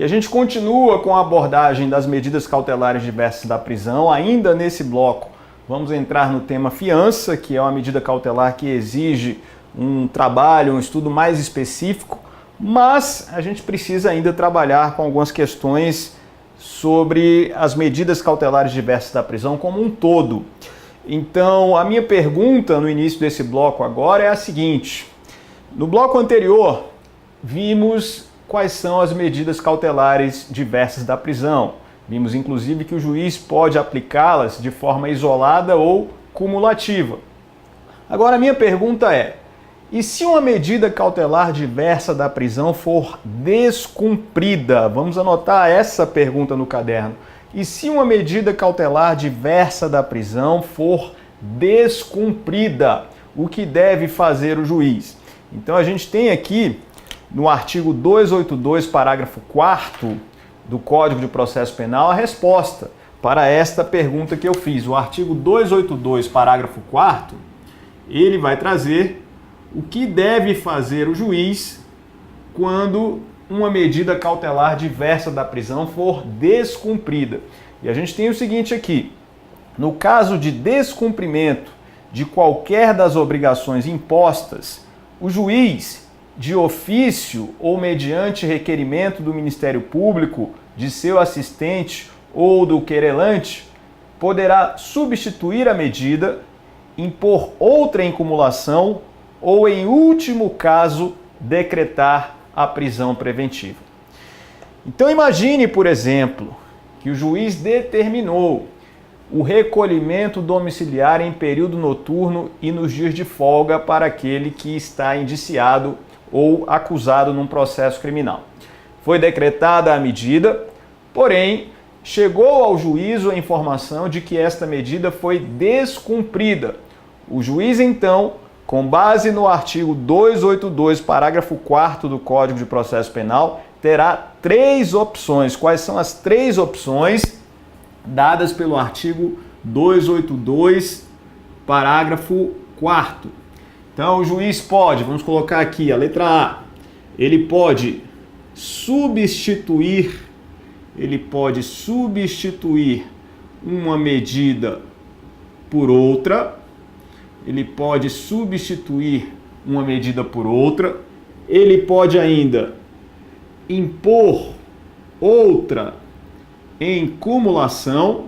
E a gente continua com a abordagem das medidas cautelares diversas da prisão. Ainda nesse bloco, vamos entrar no tema fiança, que é uma medida cautelar que exige um trabalho, um estudo mais específico, mas a gente precisa ainda trabalhar com algumas questões sobre as medidas cautelares diversas da prisão como um todo. Então, a minha pergunta no início desse bloco agora é a seguinte: no bloco anterior, vimos quais são as medidas cautelares diversas da prisão. Vimos, inclusive, que o juiz pode aplicá-las de forma isolada ou cumulativa. Agora, a minha pergunta é: e se uma medida cautelar diversa da prisão for descumprida? Vamos anotar essa pergunta no caderno. E se uma medida cautelar diversa da prisão for descumprida, o que deve fazer o juiz? Então a gente tem aqui no artigo 282, parágrafo 4º do Código de Processo Penal a resposta para esta pergunta que eu fiz. O artigo 282, parágrafo 4º, ele vai trazer o que deve fazer o juiz quando uma medida cautelar diversa da prisão for descumprida. E a gente tem o seguinte aqui: no caso de descumprimento de qualquer das obrigações impostas, o juiz, de ofício ou mediante requerimento do Ministério Público, de seu assistente ou do querelante, poderá substituir a medida, impor outra em cumulação ou, em último caso, decretar a prisão preventiva. Então imagine, por exemplo, que o juiz determinou o recolhimento domiciliar em período noturno e nos dias de folga para aquele que está indiciado ou acusado num processo criminal. Foi decretada a medida, porém, chegou ao juízo a informação de que esta medida foi descumprida. O juiz, então, com base no artigo 282, parágrafo 4º do Código de Processo Penal, terá três opções. Quais são as três opções dadas pelo artigo 282, parágrafo 4º? Então, o juiz pode, vamos colocar aqui a letra A, ele pode substituir uma medida por outra. Ele pode substituir uma medida por outra, ele pode ainda impor outra em cumulação,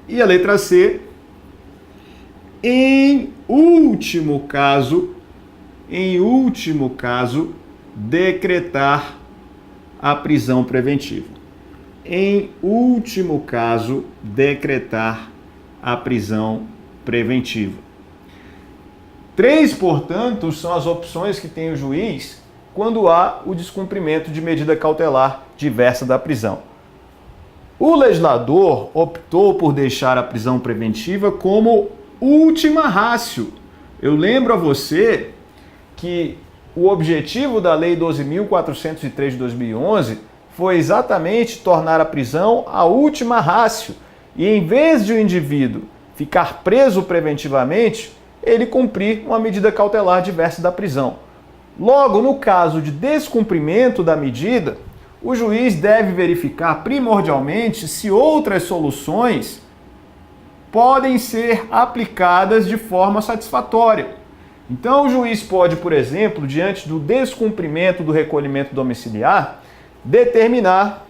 e a letra C, em último caso, decretar a prisão preventiva. Em último caso, decretar a prisão preventiva. Três, portanto, são as opções que tem o juiz quando há o descumprimento de medida cautelar diversa da prisão. O legislador optou por deixar a prisão preventiva como última ratio. Eu lembro a você que o objetivo da Lei 12.403 de 2011 foi exatamente tornar a prisão a última ratio. E em vez de o indivíduo ficar preso preventivamente, ele cumprir uma medida cautelar diversa da prisão. Logo, no caso de descumprimento da medida, o juiz deve verificar primordialmente se outras soluções podem ser aplicadas de forma satisfatória. Então, o juiz pode, por exemplo, diante do descumprimento do recolhimento domiciliar, determinar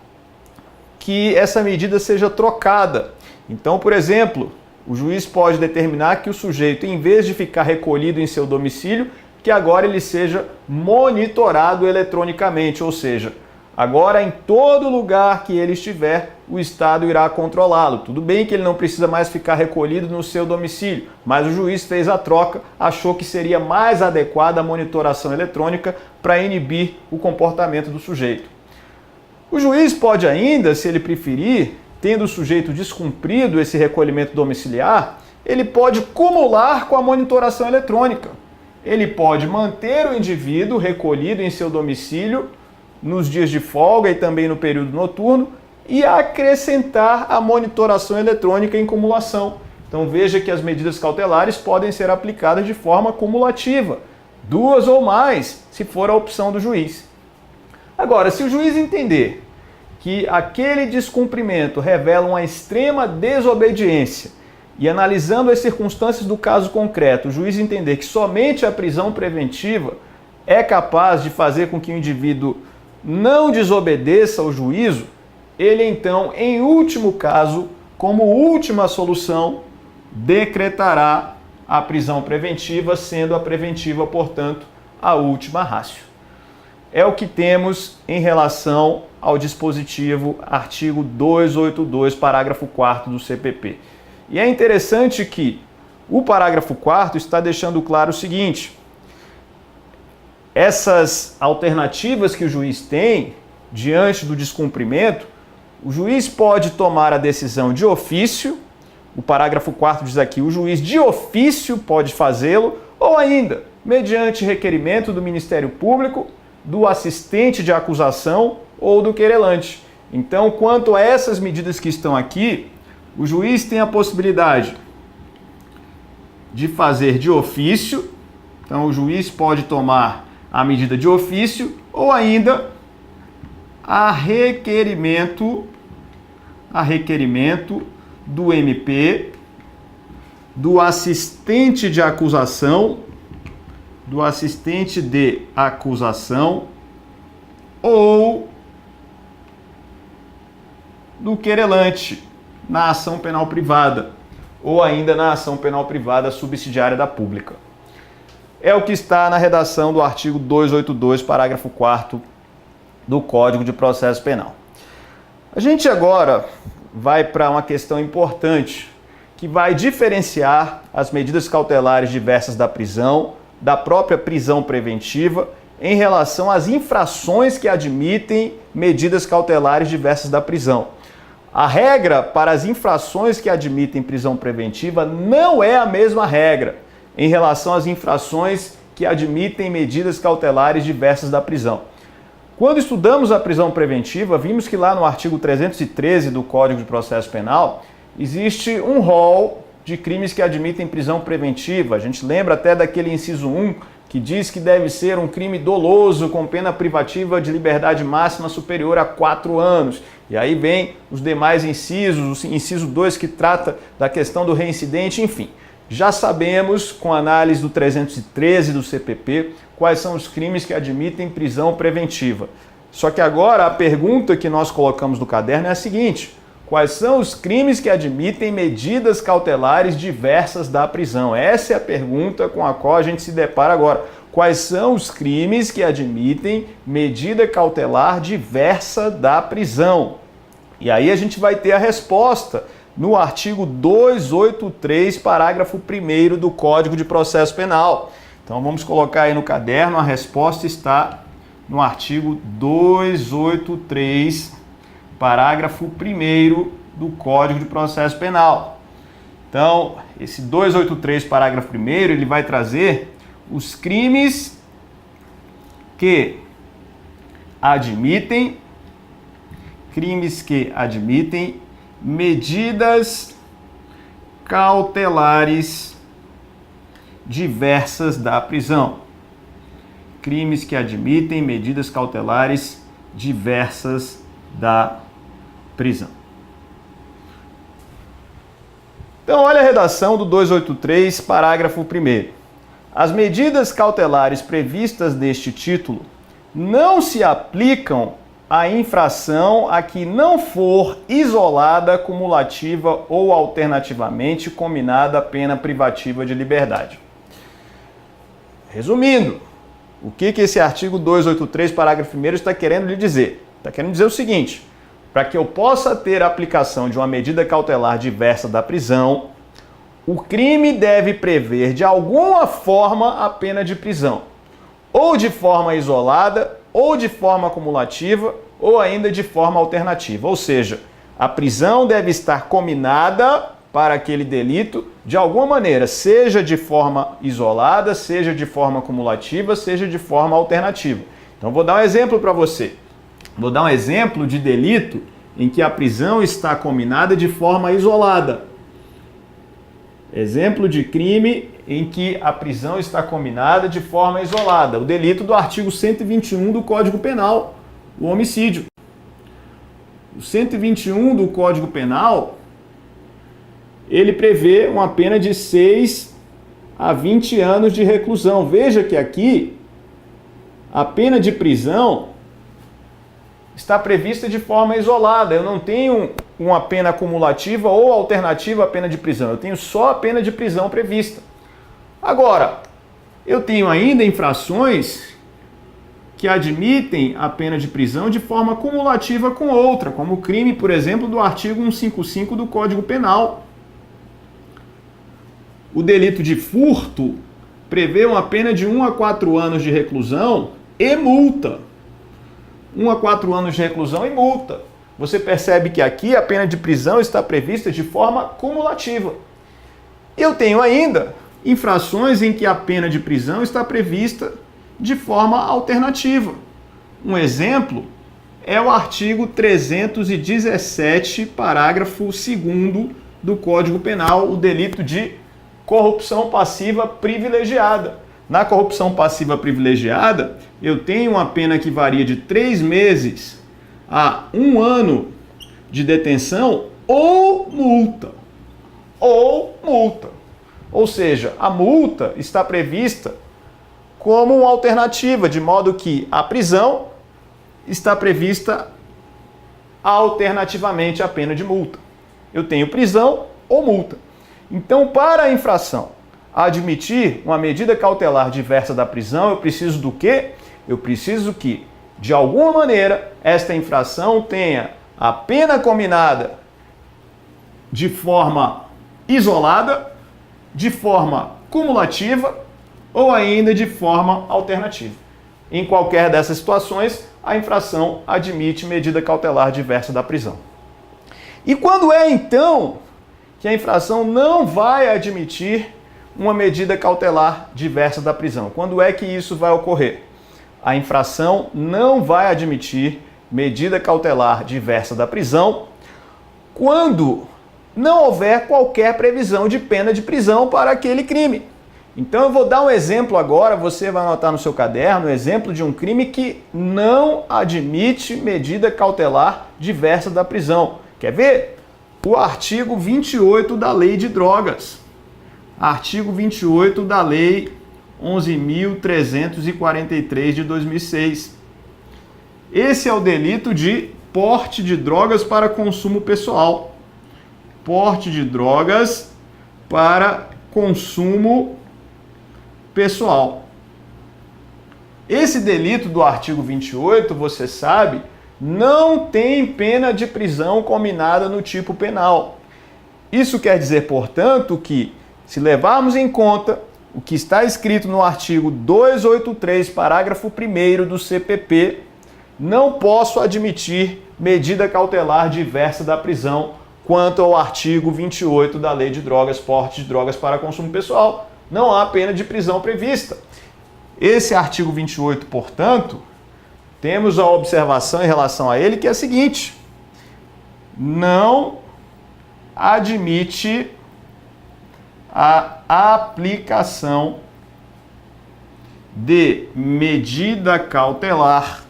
que essa medida seja trocada. Então, por exemplo, o juiz pode determinar que o sujeito, em vez de ficar recolhido em seu domicílio, que agora ele seja monitorado eletronicamente, ou seja, agora em todo lugar que ele estiver, o Estado irá controlá-lo. Tudo bem que ele não precisa mais ficar recolhido no seu domicílio, mas o juiz fez a troca, achou que seria mais adequada a monitoração eletrônica para inibir o comportamento do sujeito. O juiz pode ainda, se ele preferir, tendo o sujeito descumprido esse recolhimento domiciliar, ele pode cumular com a monitoração eletrônica. Ele pode manter o indivíduo recolhido em seu domicílio nos dias de folga e também no período noturno e acrescentar a monitoração eletrônica em cumulação. Então veja que as medidas cautelares podem ser aplicadas de forma cumulativa. 2 ou mais, se for a opção do juiz. Agora, se o juiz entender que aquele descumprimento revela uma extrema desobediência e, analisando as circunstâncias do caso concreto, o juiz entender que somente a prisão preventiva é capaz de fazer com que o indivíduo não desobedeça ao juízo, ele então, em último caso, como última solução, decretará a prisão preventiva, sendo a preventiva, portanto, a última ratio. É o que temos em relação ao dispositivo artigo 282, parágrafo 4º do CPP. E é interessante que o parágrafo 4º está deixando claro o seguinte: essas alternativas que o juiz tem diante do descumprimento, o juiz pode tomar a decisão de ofício, o parágrafo 4º diz aqui, o juiz de ofício pode fazê-lo, ou ainda, mediante requerimento do Ministério Público, do assistente de acusação ou do querelante. Então, quanto a essas medidas que estão aqui, o juiz tem a possibilidade de fazer de ofício, então o juiz pode tomar a medida de ofício, ou ainda a requerimento do MP, do assistente de acusação, ou do querelante na ação penal privada, ou ainda na ação penal privada subsidiária da pública. É o que está na redação do artigo 282, parágrafo 4º do Código de Processo Penal. A gente agora vai para uma questão importante, que vai diferenciar as medidas cautelares diversas da prisão, da própria prisão preventiva, em relação às infrações que admitem medidas cautelares diversas da prisão. A regra para as infrações que admitem prisão preventiva não é a mesma regra em relação às infrações que admitem medidas cautelares diversas da prisão. Quando estudamos a prisão preventiva, vimos que lá no artigo 313 do Código de Processo Penal existe um rol de crimes que admitem prisão preventiva. A gente lembra até daquele inciso 1 que diz que deve ser um crime doloso com pena privativa de liberdade máxima superior a 4 anos. E aí vem os demais incisos, o inciso 2 que trata da questão do reincidente, enfim. Já sabemos, com a análise do 313 do CPP, quais são os crimes que admitem prisão preventiva. Só que agora a pergunta que nós colocamos no caderno é a seguinte: quais são os crimes que admitem medidas cautelares diversas da prisão? Essa é a pergunta com a qual a gente se depara agora. Quais são os crimes que admitem medida cautelar diversa da prisão? E aí a gente vai ter a resposta no artigo 283, parágrafo 1º do Código de Processo Penal. Então vamos colocar aí no caderno, a resposta está no artigo 283, parágrafo 1º do Código de Processo Penal. Então, esse 283, parágrafo 1º, ele vai trazer os crimes que admitem medidas cautelares diversas da prisão. Crimes que admitem medidas cautelares diversas da prisão. Então, olha a redação do 283, parágrafo 1º. As medidas cautelares previstas neste título não se aplicam à infração a que não for isolada, cumulativa ou alternativamente combinada a pena privativa de liberdade. Resumindo, o que esse artigo 283, parágrafo 1º está querendo lhe dizer? Está querendo dizer o seguinte: para que eu possa ter a aplicação de uma medida cautelar diversa da prisão, o crime deve prever de alguma forma a pena de prisão, ou de forma isolada, ou de forma cumulativa, ou ainda de forma alternativa. Ou seja, a prisão deve estar combinada para aquele delito de alguma maneira, seja de forma isolada, seja de forma cumulativa, seja de forma alternativa. Então vou dar um exemplo para você. Vou dar um exemplo de delito em que a prisão está combinada de forma isolada. Exemplo de crime em que a prisão está combinada de forma isolada. O delito do artigo 121 do Código Penal, o homicídio. O 121 do Código Penal, ele prevê uma pena de 6 a 20 anos de reclusão. Veja que aqui a pena de prisão está prevista de forma isolada. Eu não tenho uma pena acumulativa ou alternativa à pena de prisão. Eu tenho só a pena de prisão prevista. Agora, eu tenho ainda infrações que admitem a pena de prisão de forma cumulativa com outra, como o crime, por exemplo, do artigo 155 do Código Penal. O delito de furto prevê uma pena de 1 a 4 anos de reclusão e multa. 1 a 4 anos de reclusão e multa. Você percebe que aqui a pena de prisão está prevista de forma cumulativa. Eu tenho ainda infrações em que a pena de prisão está prevista de forma alternativa. Um exemplo é o artigo 317, parágrafo 2º do Código Penal, o delito de corrupção passiva privilegiada. Na corrupção passiva privilegiada, eu tenho uma pena que varia de 3 meses a 1 ano de detenção ou multa. Ou seja, a multa está prevista como uma alternativa, de modo que a prisão está prevista alternativamente à pena de multa. Eu tenho prisão ou multa. Então, para a infração admitir uma medida cautelar diversa da prisão, eu preciso do quê? Eu preciso que, de alguma maneira, esta infração tenha a pena combinada de forma isolada, de forma cumulativa ou ainda de forma alternativa. Em qualquer dessas situações, a infração admite medida cautelar diversa da prisão. E quando é, então, que a infração não vai admitir uma medida cautelar diversa da prisão? Quando é que isso vai ocorrer? A infração não vai admitir medida cautelar diversa da prisão quando não houver qualquer previsão de pena de prisão para aquele crime. Então eu vou dar um exemplo agora, você vai anotar no seu caderno, o exemplo de um crime que não admite medida cautelar diversa da prisão. Quer ver? O artigo 28 da Lei de Drogas. Artigo 28 da Lei 11.343 de 2006. Esse é o delito de porte de drogas para consumo pessoal. Porte de drogas para consumo pessoal. Esse delito do artigo 28, você sabe, não tem pena de prisão combinada no tipo penal. Isso quer dizer, portanto, que se levarmos em conta o que está escrito no artigo 283, parágrafo 1º do CPP, não posso admitir medida cautelar diversa da prisão quanto ao artigo 28 da Lei de Drogas, porte de drogas para consumo pessoal. Não há pena de prisão prevista. Esse artigo 28, portanto, temos a observação em relação a ele que é a seguinte: não admite a aplicação de medida cautelar.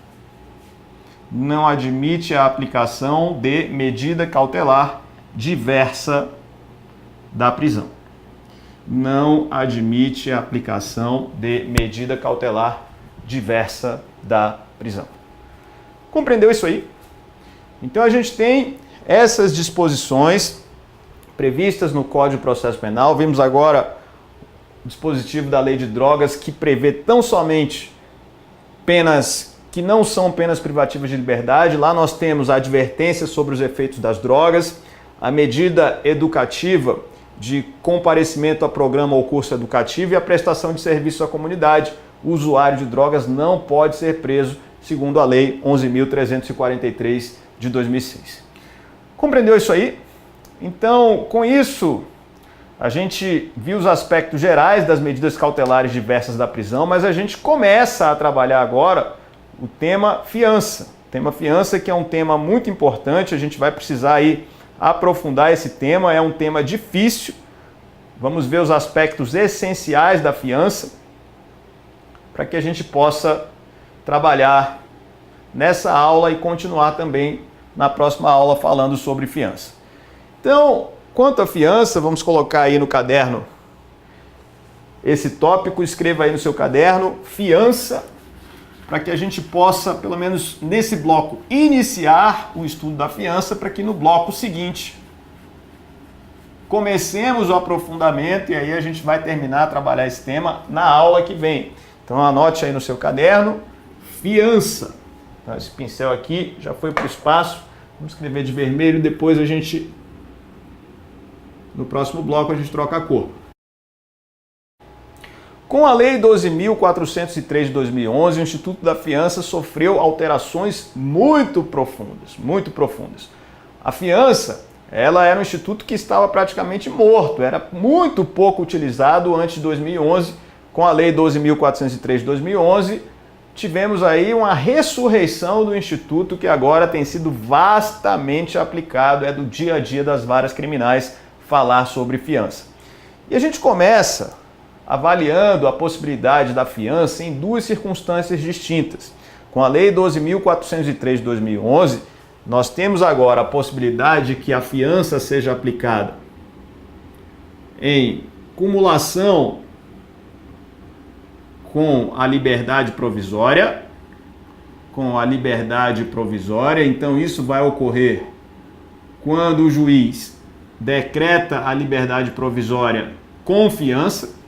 Não admite a aplicação de medida cautelar diversa da prisão. Não admite a aplicação de medida cautelar diversa da prisão. Compreendeu isso aí? Então a gente tem essas disposições previstas no Código de Processo Penal. Vimos agora o dispositivo da Lei de Drogas que prevê tão somente penas que não são penas privativas de liberdade. Lá nós temos a advertência sobre os efeitos das drogas, a medida educativa de comparecimento a programa ou curso educativo e a prestação de serviço à comunidade. O usuário de drogas não pode ser preso, segundo a Lei 11.343 de 2006. Compreendeu isso aí? Então, com isso, a gente viu os aspectos gerais das medidas cautelares diversas da prisão, mas a gente começa a trabalhar agora o tema fiança. O tema fiança, que é um tema muito importante, a gente vai precisar aí aprofundar esse tema, é um tema difícil vamos ver os aspectos essenciais da fiança para que a gente possa trabalhar nessa aula e continuar também na próxima aula falando sobre fiança. Então, quanto à fiança, vamos colocar aí no caderno esse tópico, escreva aí no seu caderno, fiança, para que a gente possa, pelo menos nesse bloco, iniciar o estudo da fiança, para que no bloco seguinte comecemos o aprofundamento e aí a gente vai terminar a trabalhar esse tema na aula que vem. Então anote aí no seu caderno, fiança. Então, esse pincel aqui já foi para o espaço, vamos escrever de vermelho, depois a gente, no próximo bloco, a gente troca a cor. Com a Lei 12.403 de 2011, o Instituto da Fiança sofreu alterações muito profundas, muito profundas. A fiança, ela era um instituto que estava praticamente morto, era muito pouco utilizado antes de 2011. Com a Lei 12.403 de 2011, tivemos aí uma ressurreição do instituto que agora tem sido vastamente aplicado, é do dia a dia das varas criminais falar sobre fiança. E a gente começa avaliando a possibilidade da fiança em duas circunstâncias distintas. Com a Lei 12.403 de 2011, nós temos agora a possibilidade de que a fiança seja aplicada em cumulação com a liberdade provisória, então isso vai ocorrer quando o juiz decreta a liberdade provisória com fiança.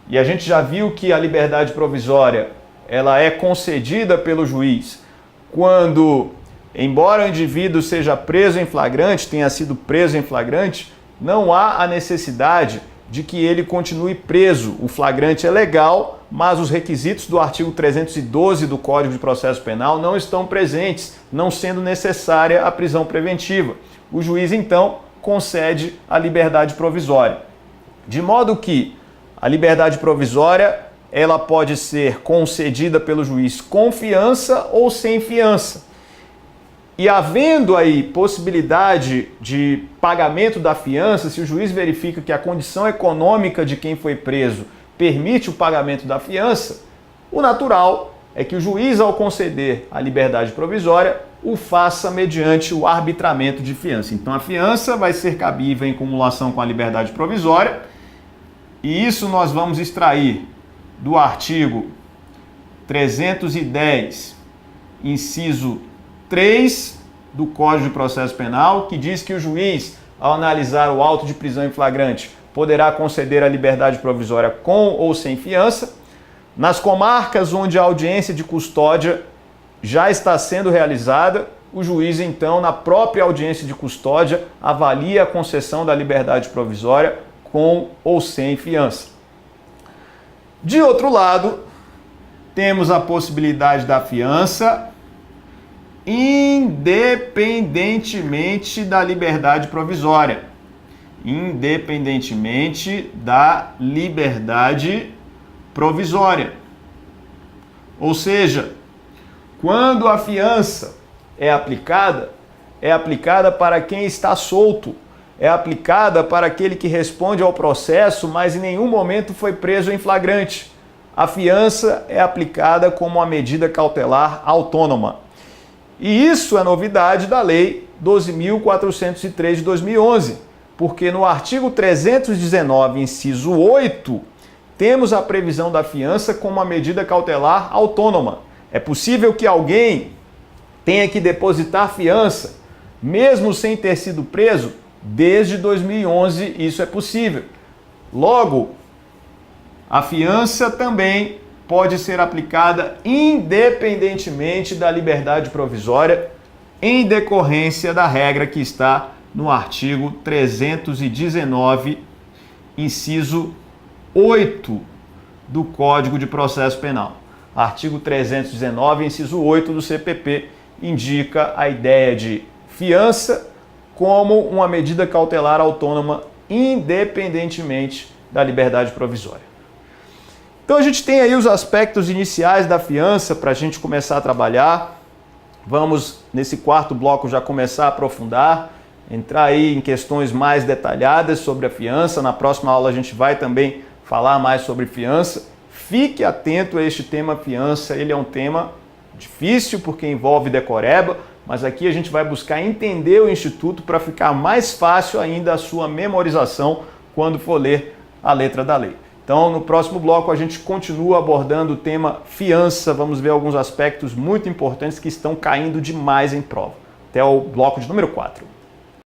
E a gente já viu que a liberdade provisória ela é concedida pelo juiz quando, embora o indivíduo seja preso em flagrante, tenha sido preso em flagrante, não há a necessidade de que ele continue preso. O flagrante é legal, mas os requisitos do artigo 312 do Código de Processo Penal não estão presentes, não sendo necessária a prisão preventiva. O juiz, então, concede a liberdade provisória. De modo que a liberdade provisória, ela pode ser concedida pelo juiz com fiança ou sem fiança. E havendo aí possibilidade de pagamento da fiança, se o juiz verifica que a condição econômica de quem foi preso permite o pagamento da fiança, o natural é que o juiz, ao conceder a liberdade provisória, o faça mediante o arbitramento de fiança. Então a fiança vai ser cabível em cumulação com a liberdade provisória, e isso nós vamos extrair do artigo 310, inciso 3 do Código de Processo Penal, que diz que o juiz, ao analisar o auto de prisão em flagrante, poderá conceder a liberdade provisória com ou sem fiança. Nas comarcas onde a audiência de custódia já está sendo realizada, o juiz, então, na própria audiência de custódia, avalia a concessão da liberdade provisória com ou sem fiança. De outro lado, temos a possibilidade da fiança independentemente da liberdade provisória. Independentemente da liberdade provisória. Ou seja, quando a fiança é aplicada para quem está solto, é aplicada para aquele que responde ao processo, mas em nenhum momento foi preso em flagrante. A fiança é aplicada como uma medida cautelar autônoma. E isso é novidade da Lei 12.403 de 2011, porque no artigo 319, inciso 8, temos a previsão da fiança como uma medida cautelar autônoma. É possível que alguém tenha que depositar fiança, mesmo sem ter sido preso. Desde 2011 isso é possível. Logo, a fiança também pode ser aplicada independentemente da liberdade provisória, em decorrência da regra que está no artigo 319, inciso 8 do Código de Processo Penal. Artigo 319, inciso 8 do CPP, indica a ideia de fiança como uma medida cautelar autônoma independentemente da liberdade provisória. Então a gente tem aí os aspectos iniciais da fiança para a gente começar a trabalhar. Vamos, nesse quarto bloco, já começar a aprofundar. entrar aí em questões mais detalhadas sobre a fiança. Na próxima aula a gente vai também falar mais sobre fiança. Fique atento a este tema fiança, ele é um tema difícil porque envolve decoreba, mas aqui a gente vai buscar entender o Instituto para ficar mais fácil ainda a sua memorização quando for ler a letra da lei. Então, no próximo bloco, a gente continua abordando o tema fiança. Vamos ver alguns aspectos muito importantes que estão caindo demais em prova. Até o bloco de número 4.